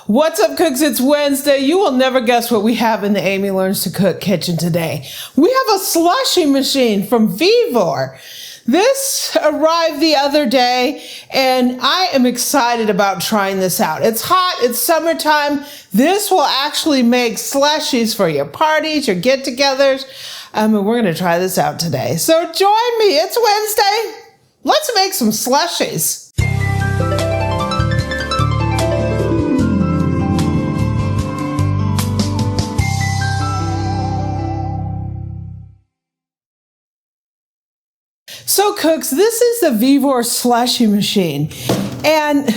What's up, cooks? It's Wednesday. You will never guess what we have in the Amy Learns to Cook kitchen today. We have a slushy machine from Vevor. This arrived the other day, and I am excited about trying this out. It's hot, it's summertime. This will actually make slushies for your parties, your get-togethers, and we're gonna try this out today. So join me, it's Wednesday. Let's make some slushies. So cooks, this is the Vevor Slushy machine, and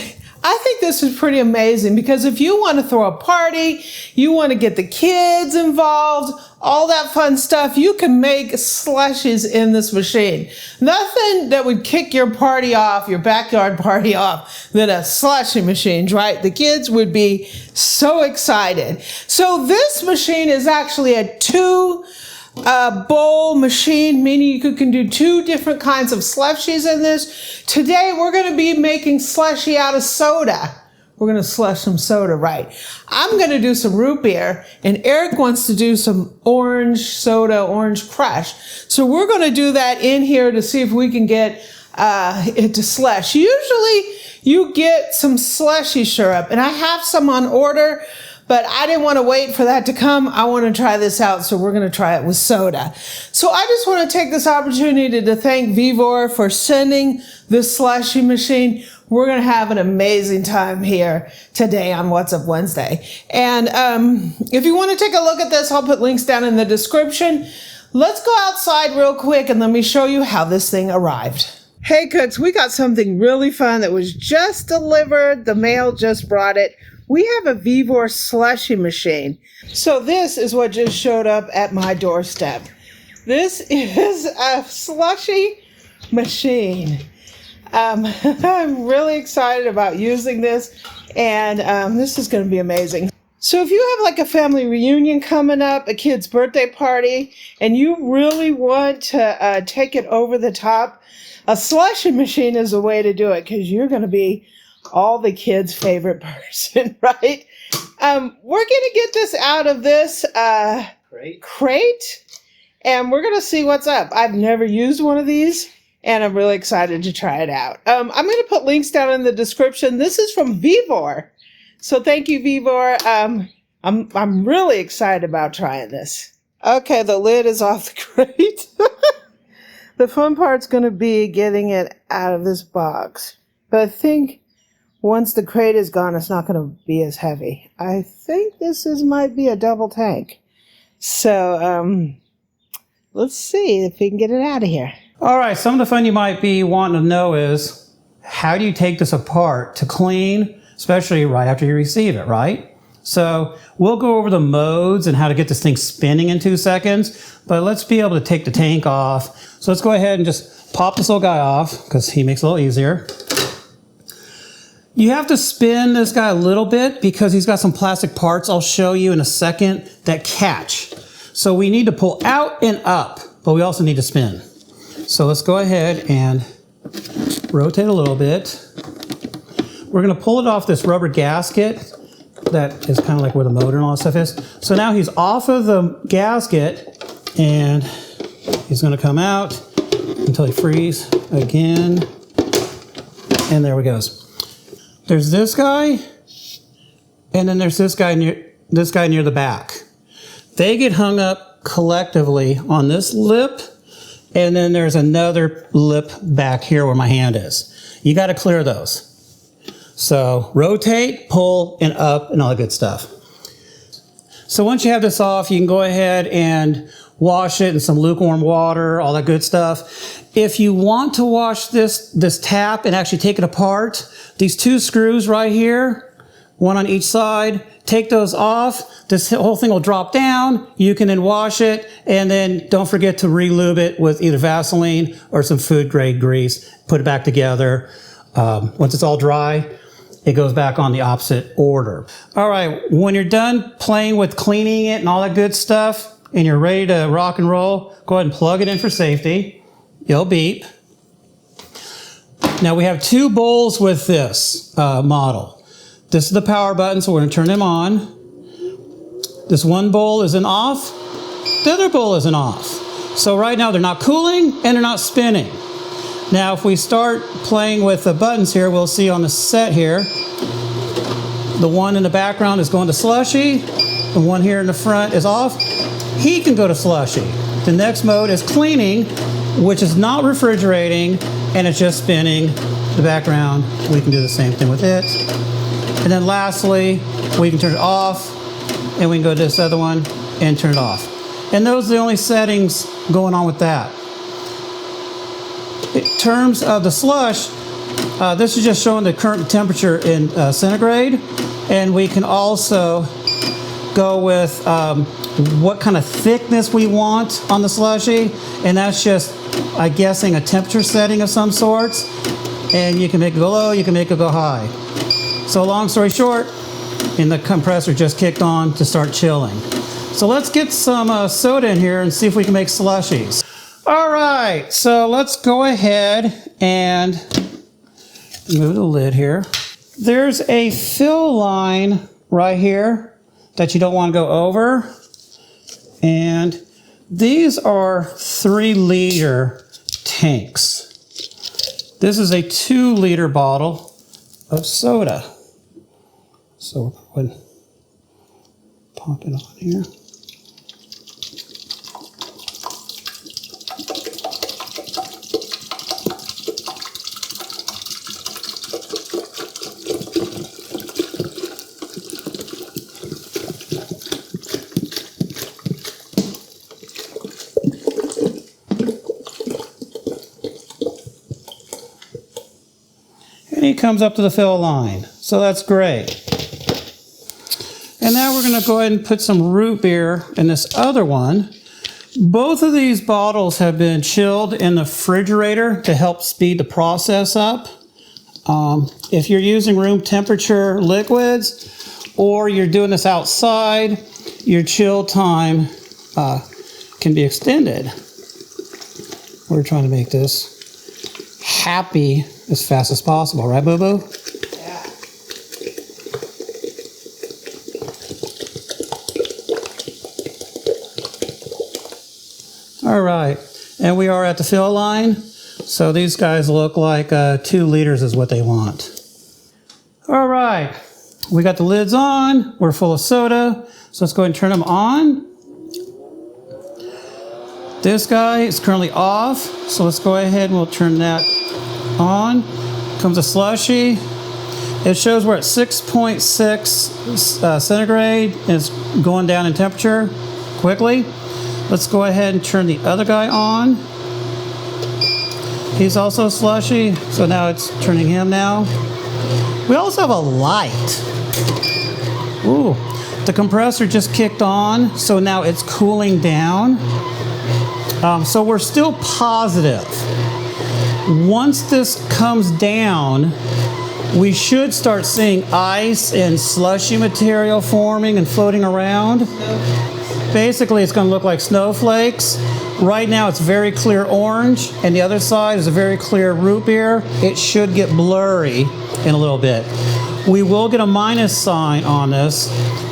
I think this is pretty amazing because if you want to throw a party, you want to get the kids involved, all that fun stuff, you can make slushies in this machine. Nothing that would kick your party off, your backyard party off, than a slushy machine, right? The kids would be so excited. So this machine is actually a bowl machine, meaning you can do two different kinds of slushies in this. Today we're going to be making slushy out of soda. We're going to slush some soda, right? I'm going to do some root beer, and Eric wants to do some orange soda, orange crush. So we're going to do that in here to see if we can get it to slush. Usually you get some slushy syrup, and I have some on order, but I didn't want to wait for that to come. I want to try this out, so we're going to try it with soda. So I just want to take this opportunity to thank Vevor for sending this slushy machine. We're going to have an amazing time here today on What's Up Wednesday. And if you want to take a look at this, I'll put links down in the description. Let's go outside real quick and let me show you how this thing arrived. Hey cooks, we got something really fun that was just delivered. The mail just brought it. We have a Vevor slushy machine. So this is what just showed up at my doorstep. This is a slushy machine. I'm really excited about using this, and this is going to be amazing. So if you have like a family reunion coming up, a kid's birthday party, and you really want to take it over the top, a slushy machine is a way to do it because you're going to be all the kids' favorite person, right? We're gonna get this out of this crate, and we're gonna see what's up. I've never used one of these, and I'm really excited to try it out. I'm gonna put links down in the description. This is from Vevor, so thank you, Vevor. I'm really excited about trying this. Okay, the lid is off the crate. The fun part's gonna be getting it out of this box, but I think once the crate is gone, it's not going to be as heavy. I think this might be a double tank. So let's see if we can get it out of here. All right, some of the fun you might be wanting to know is, how do you take this apart to clean, especially right after you receive it, right? So we'll go over the modes and how to get this thing spinning in 2 seconds, but let's be able to take the tank off. So let's go ahead and just pop this little guy off because he makes it a little easier. You have to spin this guy a little bit because he's got some plastic parts I'll show you in a second that catch. So we need to pull out and up, but we also need to spin. So let's go ahead and rotate a little bit. We're going to pull it off this rubber gasket that is kind of like where the motor and all that stuff is. So now he's off of the gasket, and he's going to come out until he frees again. And there he goes. There's this guy, and then there's this guy near the back. They get hung up collectively on this lip, and then there's another lip back here where my hand is. You got to clear those. So rotate, pull, and up, and all that good stuff. So once you have this off, you can go ahead and wash it in some lukewarm water, all that good stuff. If you want to wash this tap and actually take it apart, these two screws right here, one on each side, take those off. This whole thing will drop down. You can then wash it, and then don't forget to re-lube it with either Vaseline or some food grade grease. Put it back together. Once it's all dry, it goes back on the opposite order. All right, when you're done playing with cleaning it and all that good stuff, and you're ready to rock and roll, go ahead and plug it in for safety. It'll beep. Now we have two bowls with this model. This is the power button, so we're going to turn them on. This one bowl is in off. The other bowl is in off. So right now they're not cooling and they're not spinning. Now if we start playing with the buttons here, we'll see on the set here, the one in the background is going to Slushy. The one here in the front is off. He can go to Slushy. The next mode is cleaning, which is not refrigerating, and it's just spinning. The background, we can do the same thing with it. And then lastly, we can turn it off, and we can go to this other one and turn it off. And those are the only settings going on with that. In terms of the slush, this is just showing the current temperature in centigrade. And we can also go with what kind of thickness we want on the slushy. And that's just, I'm guessing, a temperature setting of some sorts. And you can make it go low, you can make it go high. So long story short, and the compressor just kicked on to start chilling. So let's get some soda in here and see if we can make slushies. All right, so let's go ahead and move the lid here. There's a fill line right here that you don't want to go over. And these are 3-liter tanks. This is a 2-liter bottle of soda. So we're going to pop it on here. And he comes up to the fill line. So that's great. And now we're going to go ahead and put some root beer in this other one. Both of these bottles have been chilled in the refrigerator to help speed the process up. If you're using room temperature liquids or you're doing this outside, your chill time can be extended. We're trying to make this happy as fast as possible, right, Boo-Boo? Yeah. All right, and we are at the fill line. So these guys look like 2 liters is what they want. All right, we got the lids on. We're full of soda. So let's go ahead and turn them on. This guy is currently off. So let's go ahead and we'll turn that on. Comes a slushy. It shows we're at 6.6 centigrade and it's going down in temperature quickly. Let's go ahead and turn the other guy on. He's also slushy, so now it's turning him now. We also have a light. Ooh, the compressor just kicked on, so now it's cooling down. So we're still positive. Once this comes down, we should start seeing ice and slushy material forming and floating around. Basically, it's going to look like snowflakes. Right now, it's very clear orange, and the other side is a very clear root beer. It should get blurry in a little bit. We will get a minus sign on this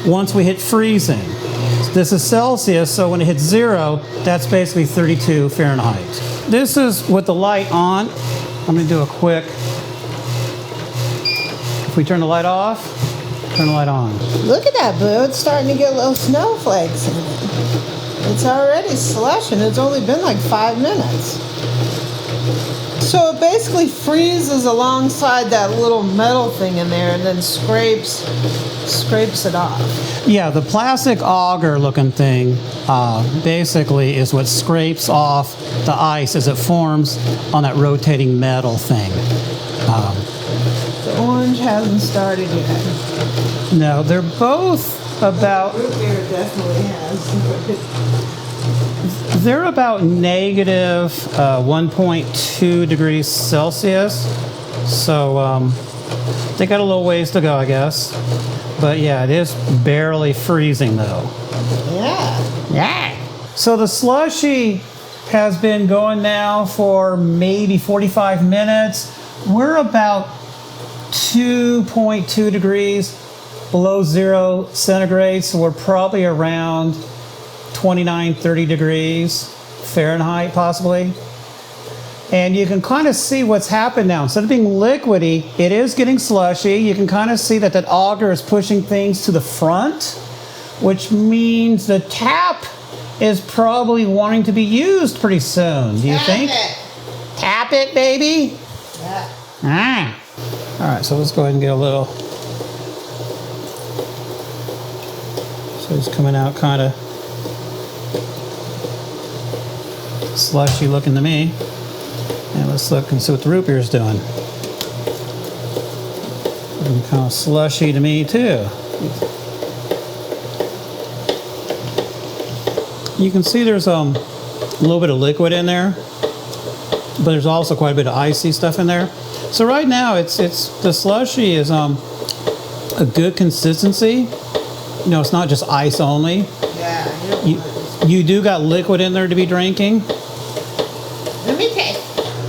once we hit freezing. This is Celsius, so when it hits 0, that's basically 32 Fahrenheit. This is with the light on. I'm going to do a quick. If we turn the light off, turn the light on. Look at that, Boo. It's starting to get little snowflakes in it. It's already slushing. It's only been like 5 minutes. So it basically freezes alongside that little metal thing in there and then scrapes it off. Yeah, the plastic auger looking thing basically is what scrapes off the ice as it forms on that rotating metal thing. The orange hasn't started yet. No, they're both about... Root beer definitely has. They're about negative 1.2 degrees Celsius. So they got a little ways to go, I guess. But yeah, it is barely freezing though. Yeah. Yeah. So the slushy has been going now for maybe 45 minutes. We're about 2.2 degrees below 0 centigrade, so we're probably around 29, 30 degrees Fahrenheit possibly. And you can kind of see what's happened now. Instead of being liquidy, it is getting slushy. You can kind of see that that auger is pushing things to the front, which means the tap is probably wanting to be used pretty soon. Do you think? Tap it, baby. Yeah. Ah. All right, so let's go ahead and get a little. So it's coming out kind of slushy looking to me. And let's look and see what the root beer is doing. Looking kind of slushy to me too. You can see there's a little bit of liquid in there, but there's also quite a bit of Icee stuff in there. So right now it's the slushy is a good consistency. You know, it's not just ice only. Yeah. You do got liquid in there to be drinking. Let me taste.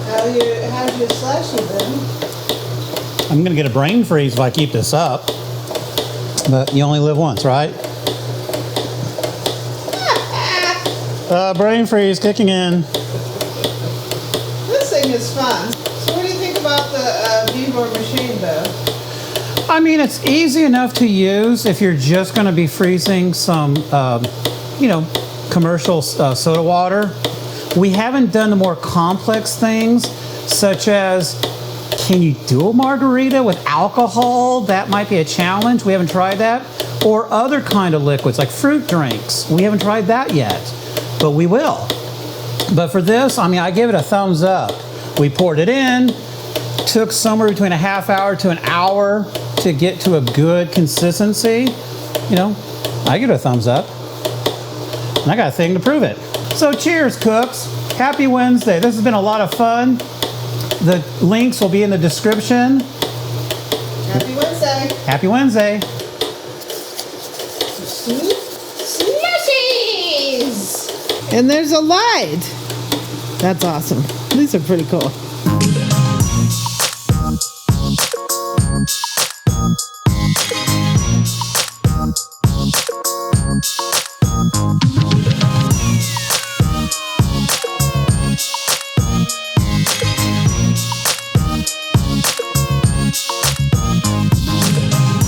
How's your slushy then? I'm gonna get a brain freeze if I keep this up. But you only live once, right? Brain freeze kicking in. This thing is fun. So what do you think about the Vevor machine though? I mean, it's easy enough to use if you're just gonna be freezing some, you know, commercial soda water. We haven't done the more complex things, such as, can you do a margarita with alcohol? That might be a challenge. We haven't tried that. Or other kind of liquids, like fruit drinks. We haven't tried that yet, but we will. But for this, I mean, I give it a thumbs up. We poured it in, took somewhere between a half hour to an hour to get to a good consistency. You know, I give it a thumbs up. And I got a thing to prove it. So cheers, cooks. Happy Wednesday. This has been a lot of fun. The links will be in the description. Happy Wednesday. Happy Wednesday. Slushies! And there's a light. That's awesome. These are pretty cool.